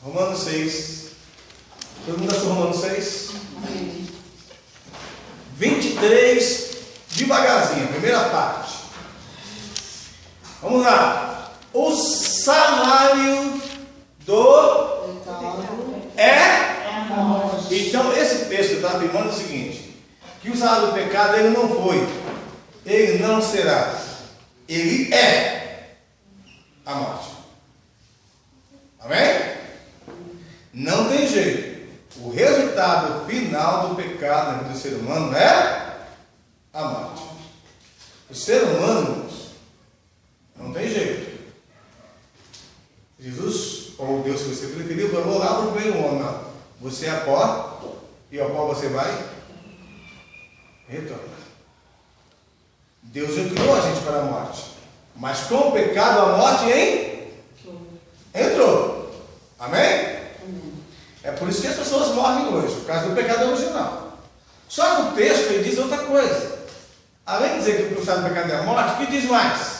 Romanos 6. Todo mundo achou Romanos 6? 23, devagarzinho, primeira parte. Vamos lá. O salário do é morte. Então, esse texto está afirmando o seguinte: que o salário do pecado, ele não foi, ele não será, ele é a morte. Amém? Não tem jeito. O resultado final do pecado na vida do ser humano é a morte. O ser humano não tem jeito. Jesus, ou Deus, se você preferiu, falou lá para o primeiro homem: não, você é pó, e ao pó você vai retornar. Deus não criou a gente para a morte, mas com o pecado a morte entrou. Amém? É por isso que as pessoas morrem hoje, por causa do pecado original. Só que o texto ele diz outra coisa. Além de dizer que o resultado do pecado é a morte, o que diz mais?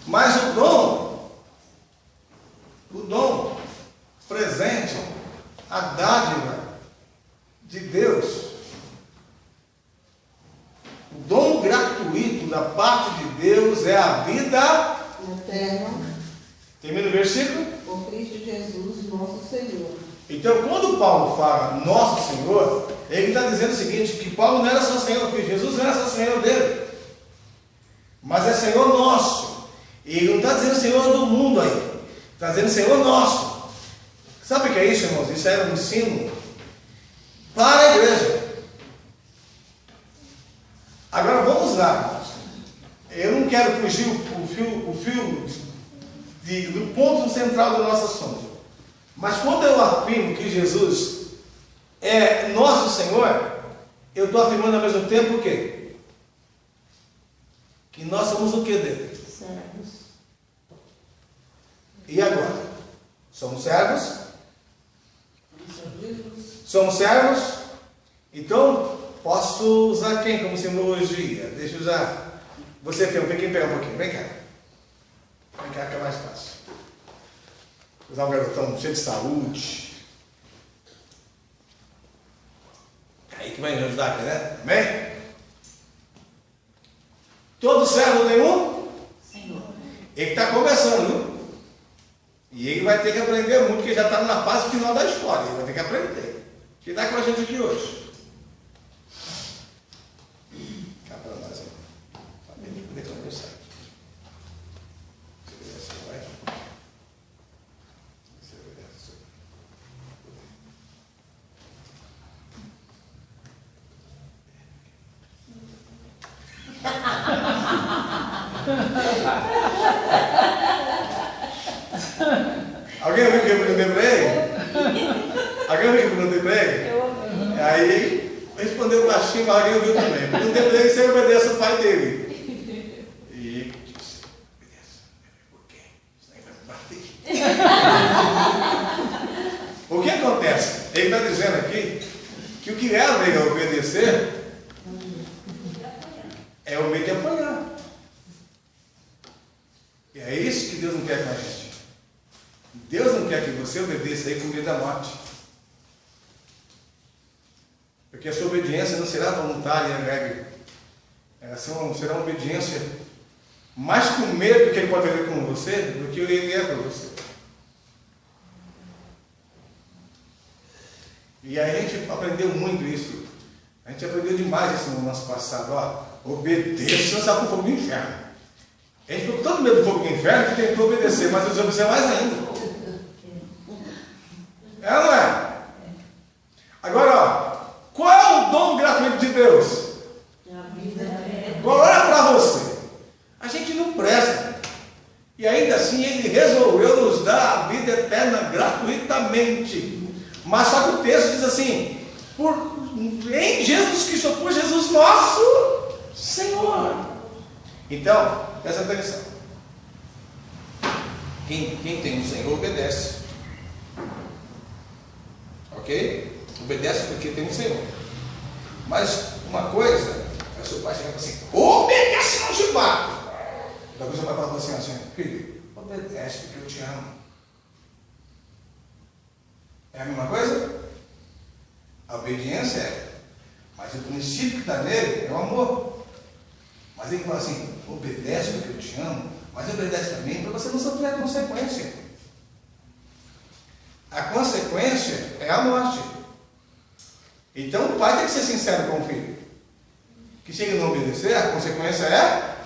Mas o dom presente, a dádiva de Deus, o dom gratuito da parte de Deus é a vida eterna. Termina o versículo? Por Cristo Jesus, nosso Senhor. Então, quando Paulo fala nosso Senhor, ele está dizendo o seguinte: que Paulo não era só Senhor, porque Jesus não era só Senhor dele, mas é Senhor nosso. E ele não está dizendo Senhor do mundo aí, está dizendo Senhor nosso. Sabe o que é isso, irmãos? Isso era um ensino para a igreja. Agora vamos lá, irmãos. Eu não quero fugir o fio do ponto central do nosso assunto. Mas quando eu afirmo que Jesus é nosso Senhor, eu estou afirmando ao mesmo tempo o quê? Que nós somos o que dele? Servos. E agora? Somos servos? Somos servos? Então, posso usar quem como simbologia? Deixa eu usar. Você, filho, vem pegar um pouquinho. Vem cá. Vem cá que é mais fácil. Usar um garotão cheio de saúde. Aí que vai me ajudar aqui, né? Amém? Todo servo tem um? Senhor. Ele está começando, viu? E ele vai ter que aprender muito, porque já está na fase final da história. Ele vai ter que aprender. Que está com a gente aqui hoje. Cá para nós, hein? Para ele poder conversar. Você vê assim, vai? Você vê assim. Alguém viu que eu perguntei para ele? Alguém viu que eu perguntei para ele? Eu ouvi. Aí ele respondeu baixinho, mas alguém viu também. Eu perguntei para ele se ele obedece ao pai dele. E ele disse: obedece. Por quê? Senão ele vai me bater. O que acontece? Ele está dizendo aqui que o que leva ele a obedecer é o medo de apanhar. E é isso que Deus não quer com a gente. Deus não quer que você obedeça aí com medo da morte. Porque a sua obediência não será voluntária e alegre. Ela será uma obediência mais com medo que ele pode fazer com você do que ele é para você. E a gente aprendeu muito isso. A gente aprendeu demais isso no nosso passado. Ó, obedeça, sabe o fogo do inferno. A gente ficou com tanto medo do fogo do inferno que tentou obedecer, mas desobedecer mais ainda. É ou não é? Agora, ó, qual é o dom gratuito de Deus? Qual é para você? A gente não presta. E ainda assim Ele resolveu nos dar a vida eterna gratuitamente. Mas só que o texto diz assim: em Jesus Cristo, por Jesus nosso Senhor. Então, presta atenção. Quem tem um Senhor obedece. Ok? Obedece porque tem um Senhor. Mas uma coisa, é o seu pai chegar assim: obedece, não te bato. Talvez seu pai fala assim, filho, obedece porque eu te amo. É a mesma coisa? A obediência é. Mas o princípio que está nele é o amor. Mas ele fala assim, obedece porque eu te amo, mas obedece também para você não sofrer a consequência. A consequência é a morte. Então o pai tem que ser sincero com o filho. Que se ele não obedecer, a consequência é.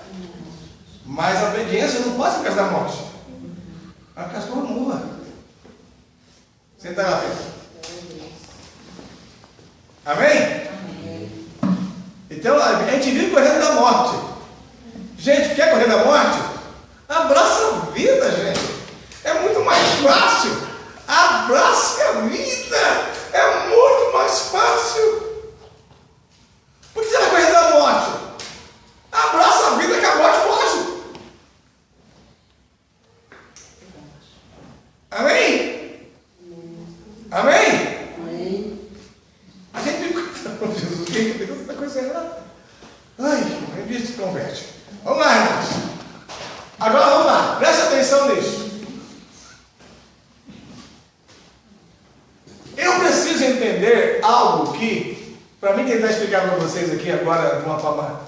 Mas a obediência não pode ser por causa da morte. É por causa do amor. Senta lá, filho. Amém? Então a gente vive correndo da morte. Gente, quer correr da morte? Abraça a vida, gente. É muito mais fácil. Abraça a vida. É muito mais fácil. Por que você vai correr da morte? Abraça a vida que a morte foge. Amém? Amém? Amém. A gente fica com Jesus, quem fica com coisa errada. Ai, o bicho se converte. Vamos lá, irmãos. Agora vamos lá, presta atenção nisso. Eu preciso entender algo que, para mim tentar explicar para vocês aqui agora de uma forma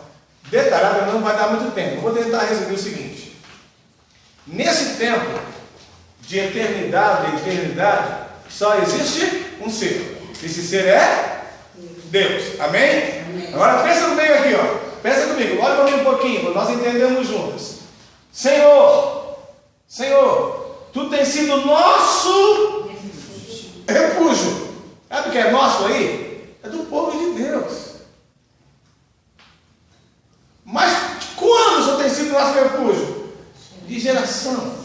detalhada, não vai dar muito tempo. Eu vou tentar resumir o seguinte. Nesse tempo de eternidade, só existe um ser. Esse ser é Deus. Amém? Amém. Agora pensa comigo aqui, ó. Pensa comigo, olha para mim um pouquinho, para nós entendermos juntos. Senhor, Tu tens sido nosso refúgio. Sabe o que é nosso aí? É do povo de Deus. Mas quando o Senhor tem sido nosso refúgio? De geração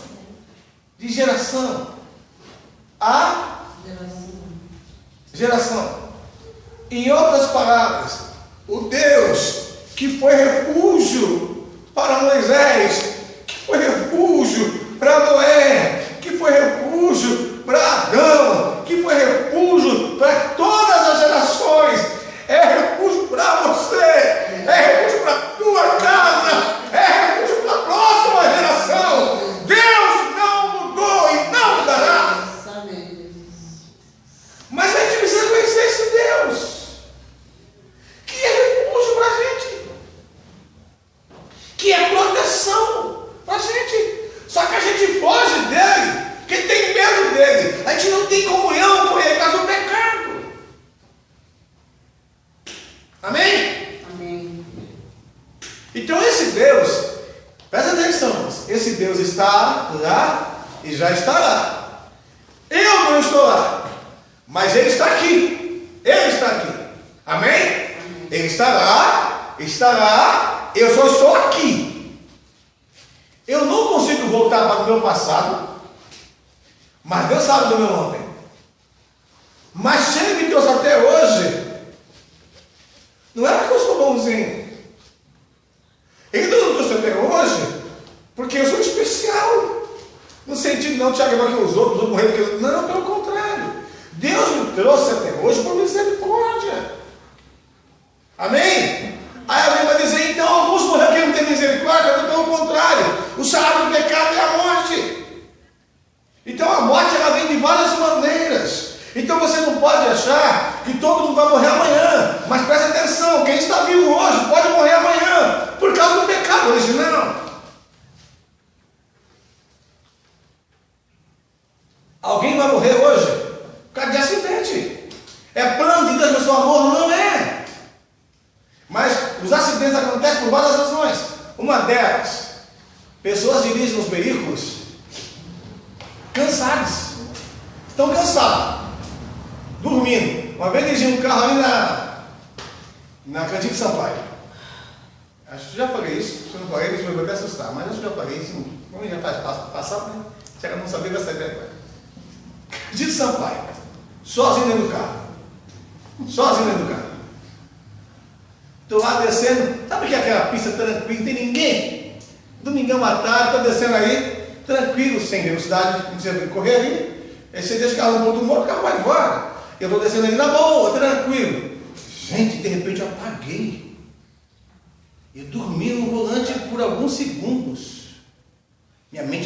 a geração. Em outras palavras, o Deus que foi refúgio para Moisés, que foi refúgio para Noé, que foi refúgio para Adão, que foi refúgio para todas as gerações, é refúgio para você, é refúgio para a tua casa, é refúgio para a próxima geração. Deus não mudou e não mudará. Mas a gente precisa conhecer esse Deus que é refúgio para a gente, que é proteção para a gente. Só que a gente foge dele, porque tem medo dele. A gente não tem comunhão com ele por causa do pecado. Amém? Amém. Então esse Deus, presta atenção, esse Deus está lá e já está lá. Eu não estou lá, mas ele está aqui. Ele está aqui. Amém? Ele está lá, eu só estou aqui. Eu não consigo voltar para o meu passado, mas Deus sabe do meu ontem. Mas se Ele me trouxe até hoje, não é porque eu sou bonzinho. Ele não me trouxe até hoje porque eu sou especial. No sentido não, Tiago, que os outros vão morrer porque eu... Não, pelo contrário. Deus me trouxe até hoje por misericórdia. Amém? Aí alguém vai dizer, então alguns morreram porque não tem misericórdia, pelo contrário. O salário do pecado é a morte. Então a morte ela vem de várias maneiras. Então você não pode achar que todo mundo vai morrer amanhã. Mas presta atenção, quem está vivo hoje pode morrer amanhã por causa do pecado original. Alguém vai morrer hoje por causa de acidente. É plano de Deus, mas o amor não é. Mas os acidentes acontecem por várias razões. Uma delas, pessoas dirigem os veículos cansados. Estão cansados. Dormindo. Uma vez dirigi um carro ali na Cantinho de Sampaio. Acho que já falei isso. Se eu não falei, isso vai até assustar. Mas acho que já falei isso. Como já faz passado, né? Se ela não sabia, vai saber agora. Cantinho de Sampaio. Sozinho dentro do carro. Estou lá descendo. Sabe que é aquela pista tranquila? Não tem ninguém. Domingão à tarde, estou descendo aí. Tranquilo, sem velocidade. Não precisa correr ali. Aí você deixa o carro no ponto morto, o carro vai embora. Eu estou descendo ali na boa, tranquilo. Gente, de repente eu apaguei. Eu dormi no volante por alguns segundos.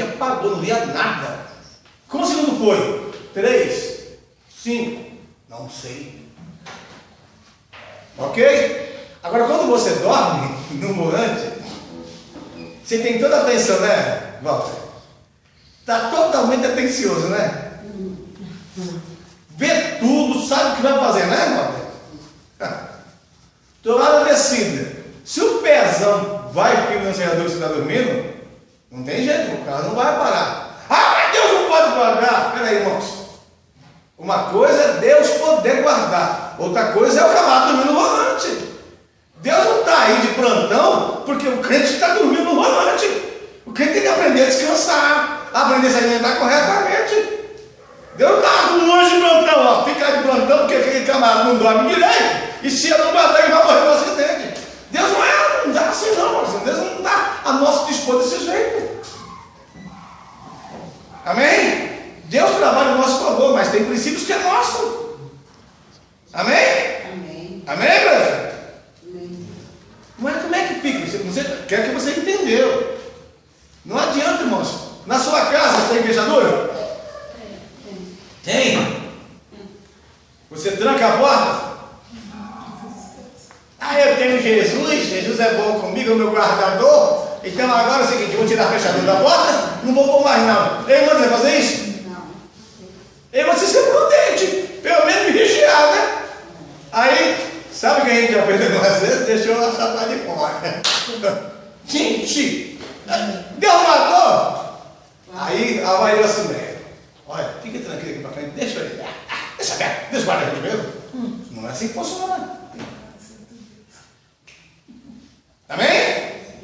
repente apagou, não via nada. Como o segundo foi? 3, 5, não sei. Ok? Agora, quando você dorme no volante, você tem toda a atenção, né, Walter? Está totalmente atencioso, né? Vê tudo, sabe o que vai fazer, né, Walter? Estou lá na descida. Se o pezão vai aqui no acelerador que você está dormindo, não tem jeito, o carro não vai parar. Ah, mas Deus não pode guardar. Espera aí, irmãos. Uma coisa é Deus poder guardar, outra coisa é o camarada dormindo no volante. Deus não está aí de plantão porque o crente está dormindo no volante. O crente tem que aprender a descansar, aprender a se alimentar corretamente. Deus não está longe de plantão, ó. Fica de plantão porque aquele camarada não dorme direito. E se eu não guardar, ele vai morrer no acidente. Deus não dá assim não, irmão. Deus não dá a nosso dispor desse jeito. Amém? Deus trabalha no nosso favor, mas tem princípios que é nosso. Amém? Amém. Amém, brother? Amém. Mas como é que fica? Você quer que você entendeu. Não adianta, irmãos. Na sua casa tem fechadura? Tem. Você tranca a porta? Ah, eu tenho Jesus, Jesus é bom comigo, é o meu guardador. Então agora é o seguinte, eu vou tirar a fechadura da porta, não vou pôr mais não. Ei, irmão, você vai fazer isso? Não. Ei, você ser prudente, pelo menos me vigiar, né? Aí, sabe o que a gente já fez algumas vezes? Deixou a chapa de fora. Gente, Deus matou. Aí avaliou assim mesmo. Olha, fica tranquilo aqui pra frente, deixa ele. Deixa aberto, deixa o guarda aqui mesmo. Não é assim que funciona. Amém?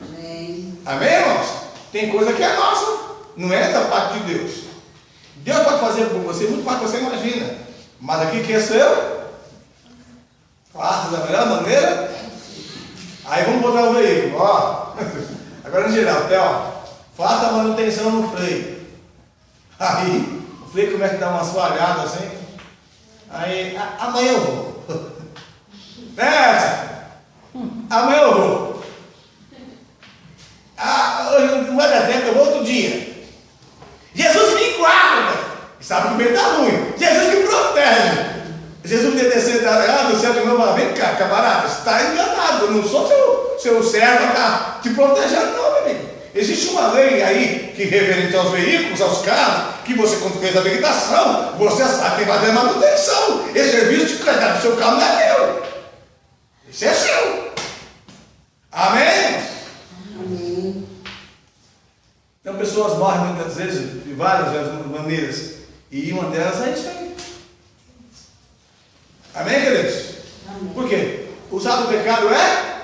Amém. Amém, irmãos? Tem coisa que é nossa, não é da parte de Deus. Deus pode fazer por você muito mais do que você imagina. Mas aqui quem sou eu? Faça da melhor maneira. Aí vamos botar o veículo, ó. Agora em geral, até ó. Faça a manutenção no freio. Aí o freio começa a dar umas falhadas assim. Aí, amanhã eu vou. Amanhã eu vou. Hoje não vai dar tempo, eu vou outro dia. Jesus me guarda. Sabe que o meio está ruim. Jesus me protege. Jesus me descer do céu de novo. Vem cá, camarada, você está enganado. Eu não sou seu servo para te proteger, não, meu amigo. Existe uma lei aí que referente aos veículos, aos carros, que você, quando fez a habilitação, você sabe que vai fazer manutenção. Esse serviço de cuidar do seu carro não é meu. Esse é seu. Amém? Amém. Então pessoas morrem muitas vezes de várias maneiras. E uma delas é isso aí. Amém, queridos? Amém. Por quê? O salário do pecado é?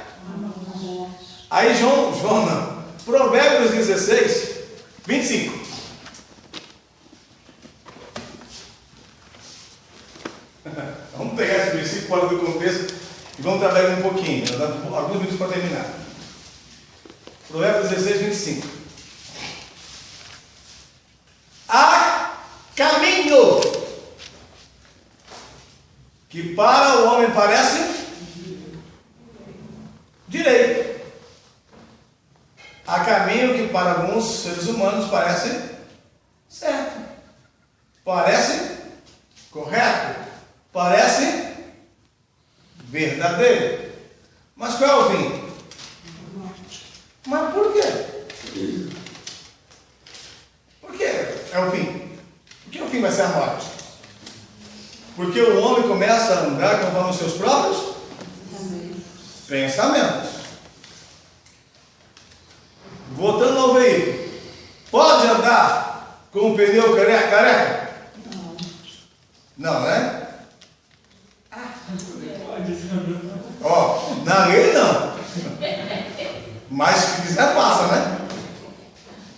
Aí João não. Provérbios 16, 25. Vamos pegar esse versículo fora do contexto e vamos trabalhar um pouquinho. Nós damos alguns minutos para terminar. Provérbios 16, 25. Há caminho que para o homem parece direito. Há caminho que para alguns seres humanos parece certo. Parece correto. Parece verdadeiro. Mas qual é o fim? Mas por quê? Por que é o fim? Por que o fim vai ser a morte? Porque o homem começa a andar conforme os seus próprios pensamentos. Voltando ao veículo, pode andar com o pneu careca? Não, né? Ó, na lei não. Mas se quiser, passa, né?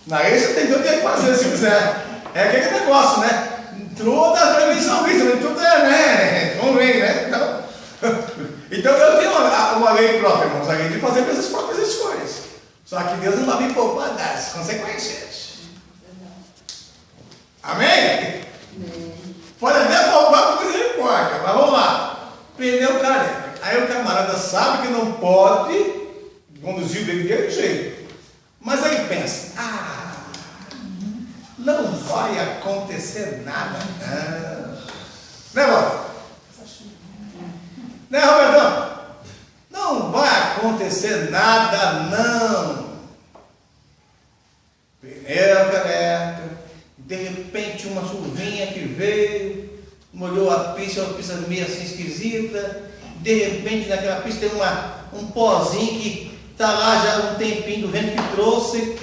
Na lei você tem tudo que fazer se quiser. É aquele negócio, né? Toda a prevenção bíblica, tudo é, né? Vamos ver, né? Então eu tenho uma lei própria, irmãos, a lei de fazer as próprias escolhas. Só que Deus não vai me poupar das consequências. Amém? Pode até poupar por misericórdia, mas vamos lá. Pneu careca. Aí o camarada sabe que não pode conduzir o veículo de jeito. Mas aí pensa, vai acontecer nada, não. Né, Bob? Né, Robertão? Não vai acontecer nada, não. Pneu careca, de repente uma chuvinha que veio, molhou a pista, uma pista meio assim esquisita. De repente naquela pista tem um pozinho que está lá já há um tempinho do vento que trouxe,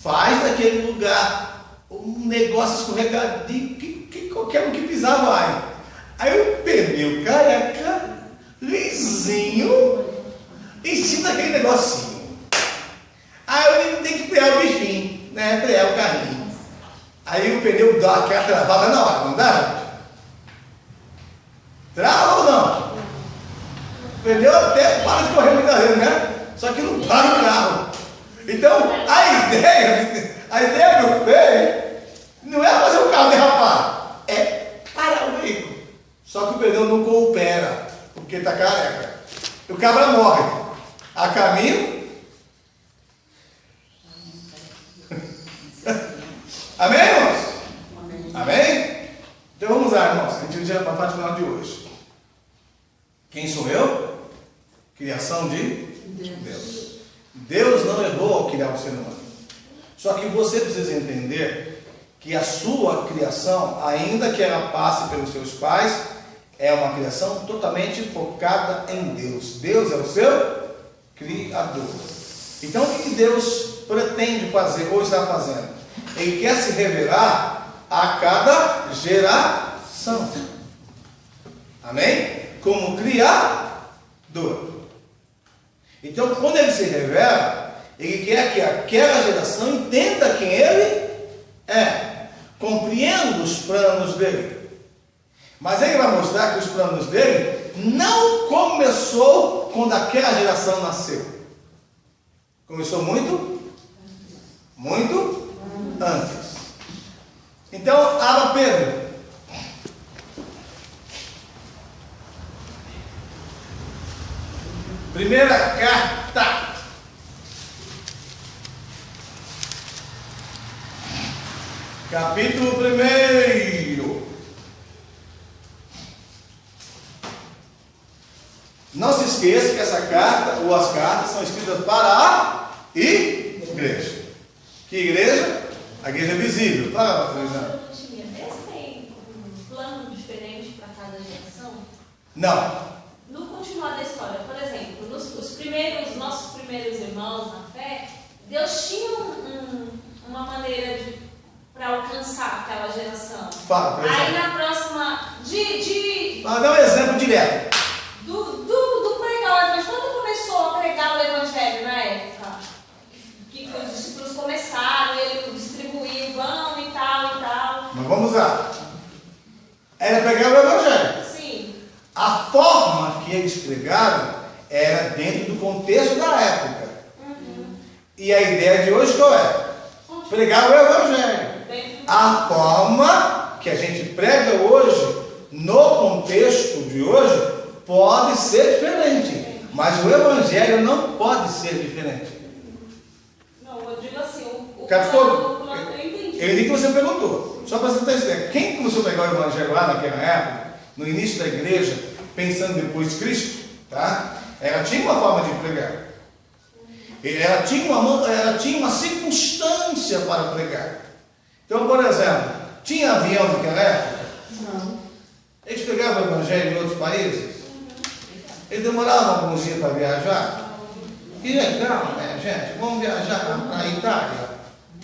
faz daquele lugar um negócio escorregadio que qualquer um que pisar vai. Aí o pneu careca, lisinho, em cima daquele negocinho. Aí eu tenho que frear o bichinho, né? Frear o carrinho. Aí o pneu dá aquela travada na hora, não dá, gente? Trava ou não? O pneu até para de correr muitas vezes, né? Só que não para o carro. Então, a ideia que eu fiz não é fazer o carro derrapar, é parar o veículo. Só que o pneu não coopera, porque está careca. O cabra morre. A caminho. Amém, irmãos? Amém? Então vamos lá, irmãos. A gente vai para a parte final de hoje. Quem sou eu? Criação de Deus. Deus não errou ao criar o ser humano. Só que você precisa entender que a sua criação, ainda que ela passe pelos seus pais, é uma criação totalmente focada em Deus. Deus é o seu Criador. Então o que Deus pretende fazer ou está fazendo? Ele quer se revelar a cada geração. Amém? Como Criador. Então, quando ele se revela, ele quer que aquela geração entenda quem ele é, compreenda os planos dele. Mas ele vai mostrar que os planos dele não começou quando aquela geração nasceu. Começou muito antes. Então, abra Pedro. Primeira carta. Capítulo 1. Não se esqueça que essa carta, ou as cartas, são escritas para a igreja. Que igreja? A igreja visível. Fala, Fernanda. Esse tem um plano diferente para cada geração? Não. No continuar da história, por exemplo, nossos primeiros irmãos na fé, Deus tinha uma maneira para alcançar aquela geração. Fala, por exemplo. Aí na próxima, Dá um exemplo direto. do pregar o evangelho, quando começou a pregar o evangelho na época, que os discípulos começaram, ele distribuiu, vão e tal. Mas vamos lá. Era pregar o evangelho. Sim. A forma que eles pregaram era dentro do contexto da época. E a ideia de hoje qual é? Pregar o evangelho. A forma que a gente prega hoje, no contexto de hoje, pode ser diferente. Mas o evangelho não pode ser diferente. Não, eu digo assim, o Captou? plano eu entendi. Ele que você perguntou. Só para você ter ideia. Quem começou a pregar o evangelho lá naquela época, no início da igreja, pensando depois de Cristo, tá? Ela tinha uma forma de pregar. Ela tinha uma circunstância para pregar. Então, por exemplo, tinha avião naquela época? Não. Eles pregavam o evangelho em outros países? Eles demoravam alguns dias para viajar? Que legal, né, gente? Vamos viajar para a Itália.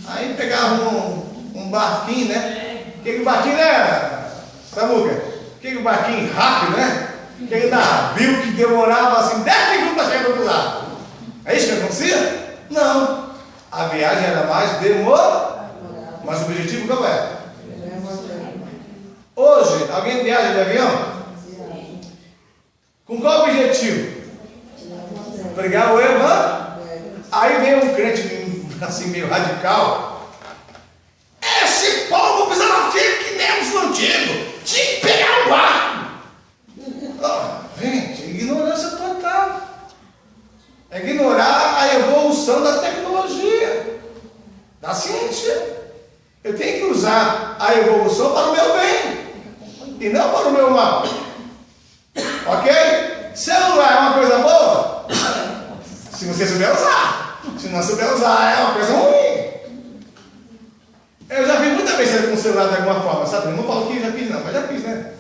Aí pegavam um barquinho, né? Aquele barquinho, né, Samuca? Aquele barquinho rápido, né? Aquele navio que demorava assim 10 minutos para chegar do outro lado. É isso que acontecia? Não. A viagem era mais demorada. Mas o objetivo qual é? Hoje, alguém viaja de avião? Com qual objetivo? Pregar o evangelho. Aí vem um crente assim meio radical. Esse povo precisava ser que nem os antigos. Tinha que pegar o barco. Gente, ignorância total. É ignorar a evolução da tecnologia, da ciência. Eu tenho que usar a evolução para o meu bem e não para o meu mal. Ok? Celular é uma coisa boa? Se você souber usar. Se não souber usar, é uma coisa ruim. Eu já vi muita besteira com o celular de alguma forma, sabe? Eu não falo que já fiz não, mas já fiz, né?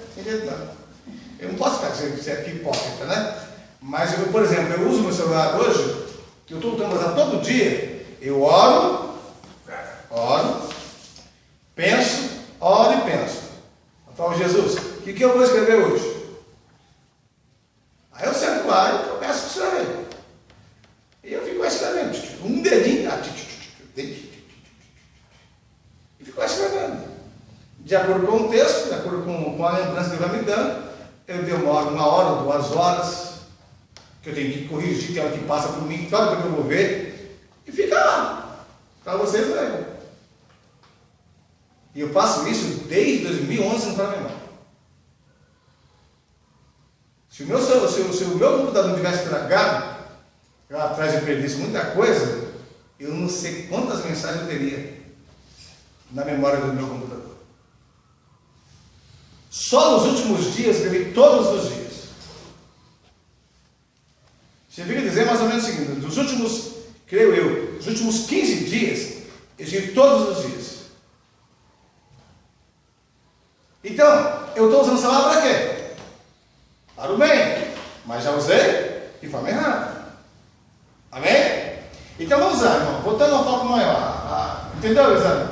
Eu não posso ficar dizendo que você é hipócrita, né? Mas eu, por exemplo, eu uso meu celular hoje, que eu estou tentando usar todo dia. Eu oro, penso, oro e penso. Eu falo, Jesus, o que eu vou escrever hoje? Aí eu sento lá e começo a escrever. E eu fico escrevendo, um dedinho, e fico escrevendo. De acordo com o texto, de acordo com a lembrança que ele vai me dando, eu demoro 1 hora, 2 horas, que eu tenho que corrigir, tem hora que passa por mim, toda vez que eu vou ver, e fica lá, para vocês verem. E eu faço isso desde 2011, não está na memória. Se o meu computador não tivesse estragado, lá atrás eu perdesse muita coisa, eu não sei quantas mensagens eu teria na memória do meu computador. Só nos últimos dias, escrevi todos os dias. Significa dizer mais ou menos o seguinte: nos últimos, creio eu, nos últimos 15 dias, eu escrevi todos os dias. Então, eu estou usando o celular para quê? Para o bem, mas já usei de forma errada. Amém? Então vamos lá, irmão, voltando ao foco maior. Entendeu, Alexandre?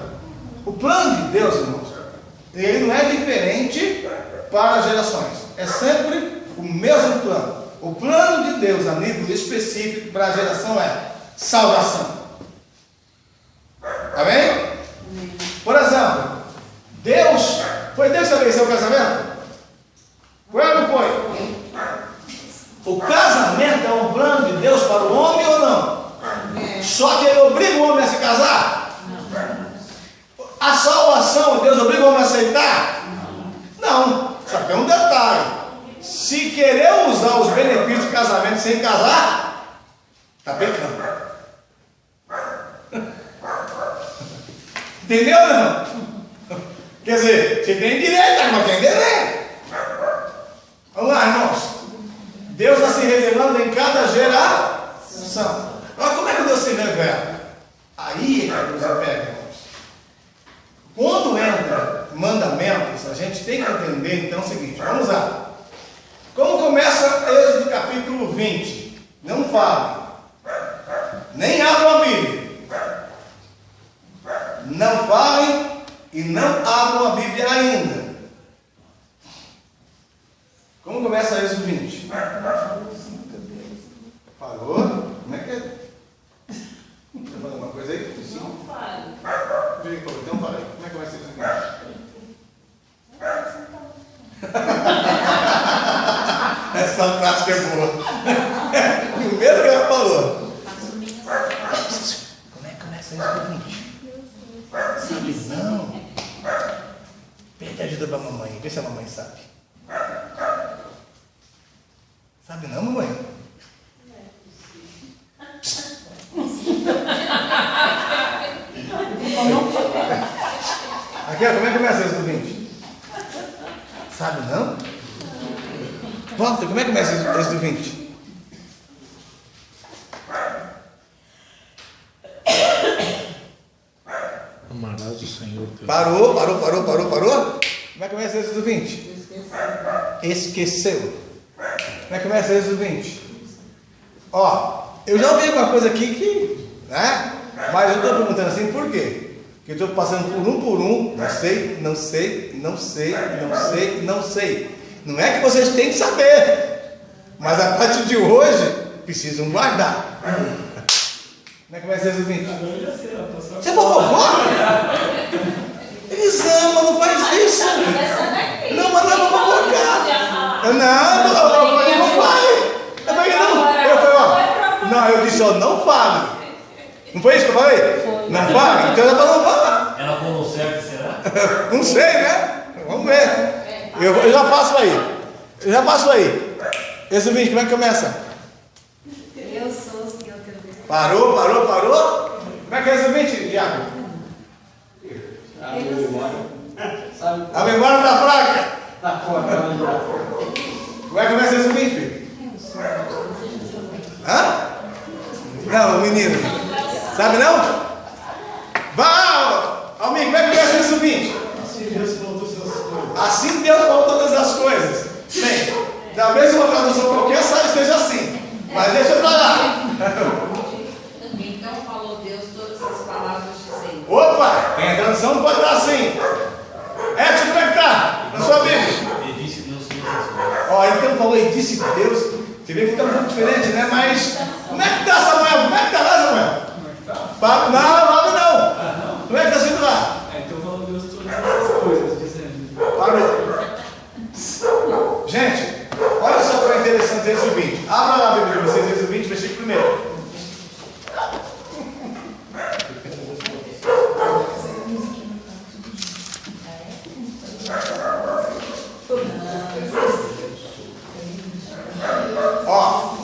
O plano de Deus, irmãos, ele não é diferente para as gerações. É sempre o mesmo plano. O plano de Deus a nível específico para a geração é salvação. Amém? Por exemplo, foi Deus que estabeleceu o casamento? Foi ou não foi? O casamento é um plano de Deus para o homem ou não? Só que ele obriga o homem a se casar? A salvação, Deus obriga o homem a aceitar? Não. Só que tem um detalhe. Se querer usar os benefícios do casamento sem casar, está pecando. Entendeu, não? Quer dizer, você tem direito, mas tem direito. Vamos lá, irmãos. Deus está se revelando em cada geração. Agora, como é que Deus se revela? Aí é que Deus revela, irmãos. Quando entra mandamentos, a gente tem que entender, então, o seguinte. Vamos lá. Como começa Êxodo capítulo 20? Não fale. Nem abram a Bíblia. Não falem e não abram a Bíblia ainda. Como começa Êxodo 20? Parou? Como é que é? Quer falar alguma coisa aí? Não fale. Então fala aí. Como é que começa Êxodo 20? Essa prática é boa. Primeiro que ela falou. Como é que começa Êxodo 20? Sabe não? Pede ajuda para a mamãe. Vê se a mamãe sabe. Sabe não, mamãe? Aqui, ó, como é que começa Êxodo 20? Sabe não? Volta, como é que começa Êxodo 20? Amarás o Senhor teu. Parou? Como é que começa Êxodo 20? Esqueceu. Como é que começa Êxodo 20? Ó, eu já ouvi uma coisa aqui que, né? Mas eu estou perguntando assim, por quê? Porque eu estou passando por um, não sei. Não é que vocês têm que saber, mas a partir de hoje, precisam guardar. Como é que começa Êxodo 20? Você fofocou? Eles amam, não faz isso. Não, mas não é pra fofocar. Não fale. Eu falei, não, eu disse, ó, não fale. Não foi isso que eu falei? Não fale? Então é para não falar. Ela falou certo, será? Não sei, né? Vamos ver. Eu já passo aí. Esse vídeo, como é que começa? Eu sou o Senhor teu Deus. Parou? Como é que é esse vídeo, Diago? A memória está fraca. Tá fora. Como é que vai ser subir, filho? Hã? Não, menino. Sabe não? Vá, amigo, como é que vai ser subir? Assim Deus falou todas as coisas. Bem, talvez uma tradução qualquer esteja assim. Mas deixa pra lá. Então falou Deus todas as palavras dizendo. Opa, tem a tradução, não pode estar assim. Edson, como é que está? Na sua Bíblia? E disse Deus todas as coisas. Ó, então falou e disse Deus. Você vê que está um pouco diferente, né? Mas como é que está, Samuel? Como é que está lá, Samuel? Fábio, não. Como é que está sendo lá? Então falou Deus todas essas coisas, dizendo. Parou. Gente, olha só como é interessante esse 20. Abra lá a Bíblia de vocês, esse 20, versículo 1. Ó,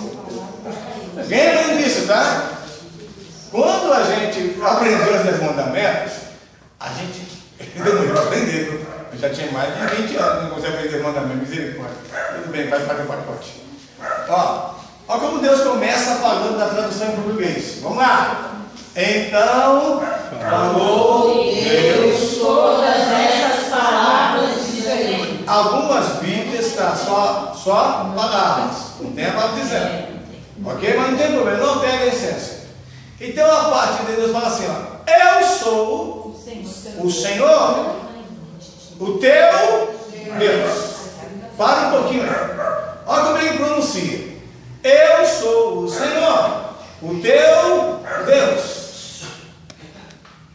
lembrem disso, tá? Quando a gente aprendeu os 10 mandamentos, a gente demorou para aprender, viu? Eu já tinha mais de 20 anos, não consegue aprender os mandamentos, misericórdia. Tudo bem, vai fazer o pacote. Ó como Deus começa falando da tradução em português. Vamos lá. Então, falou Deus Todas essas palavras dizendo. Algumas Bíblias está só palavras, não tem a palavra dizendo. Ok? Mas não tem problema, não pega a essência. Então a parte de Deus fala assim: ó, eu sou o Senhor, o teu Deus. Para um pouquinho aí. Olha como ele pronuncia. Eu sou o Senhor, o teu Deus,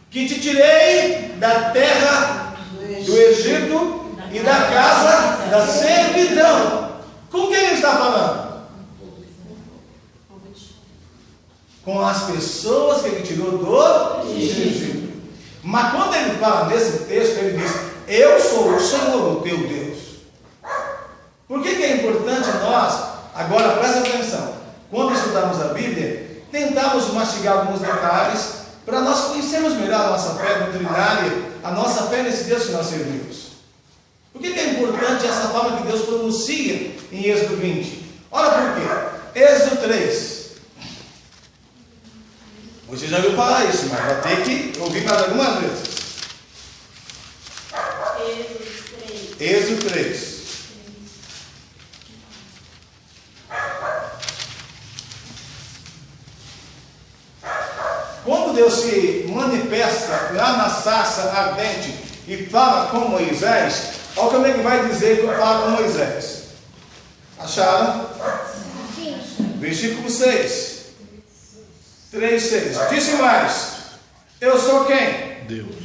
que te tirei da terra do Egito e da casa da servidão. Com quem ele está falando? Com as pessoas que ele tirou do Egito. Mas quando ele fala nesse texto, ele diz: eu sou o Senhor, o teu Deus. Por que é importante nós, agora presta atenção, quando estudamos a Bíblia, tentarmos mastigar alguns detalhes para nós conhecermos melhor a nossa fé doutrinária, a nossa fé nesse Deus que nós servimos. Por que é importante essa forma que Deus pronuncia em Êxodo 20? Olha por quê. Êxodo 3. Você já ouviu falar isso, mas vai ter que ouvir mais algumas vezes. Êxodo 3. Quando Deus se manifesta lá na sarça ardente e fala com Moisés, olha como é que vai dizer que fala com Moisés. Acharam? Versículo 6. 3:6. Disse mais: eu sou quem? Deus.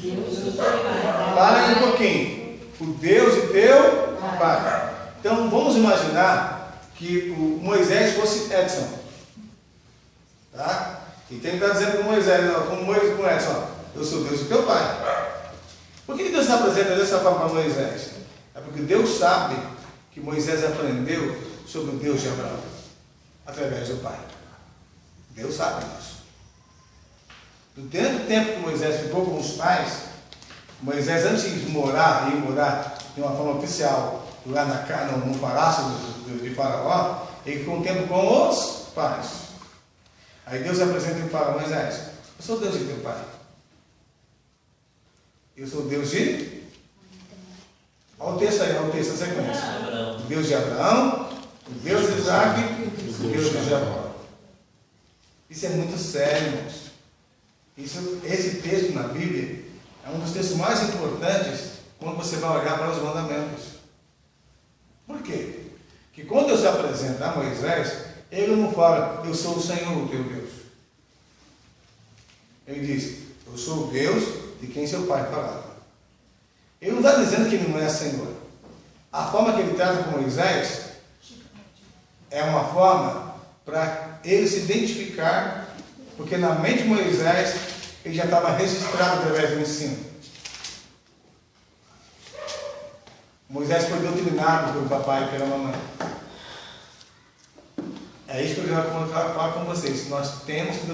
Para um pouquinho. O Deus e teu Pai. Então vamos imaginar que o Moisés fosse Edson. Tá? E quem está dizendo com Moisés, com Edson, eu sou Deus e teu Pai. Por que Deus se apresenta dessa forma para Moisés? É porque Deus sabe que Moisés aprendeu sobre o Deus de Abraão, através do Pai. Deus sabe disso. Durante o tempo que Moisés ficou com os pais, Moisés, antes de morar de uma forma oficial, lá no palácio de Faraó, ele ficou um tempo com os pais. Aí Deus apresenta e fala: Moisés, eu sou Deus de teu pai. Eu sou Deus de... Olha o texto aí, olha o texto, a sequência. O Deus de Abraão, o Deus de Isaac, o Deus de Jacó. Isso é muito sério, irmãos. Esse texto na Bíblia é um dos textos mais importantes quando você vai olhar para os mandamentos. Por quê? Que quando Deus se apresenta a Moisés, ele não fala: eu sou o Senhor, o teu Deus. Ele diz: eu sou o Deus de quem seu pai falava. Ele não está dizendo que ele não é Senhor. A forma que ele trata com Moisés é uma forma para ele se identificar, porque na mente de Moisés ele já estava registrado através do ensino. Moisés foi doutrinado pelo papai e pela mamãe. É isso que eu já vou falar com vocês. Nós temos que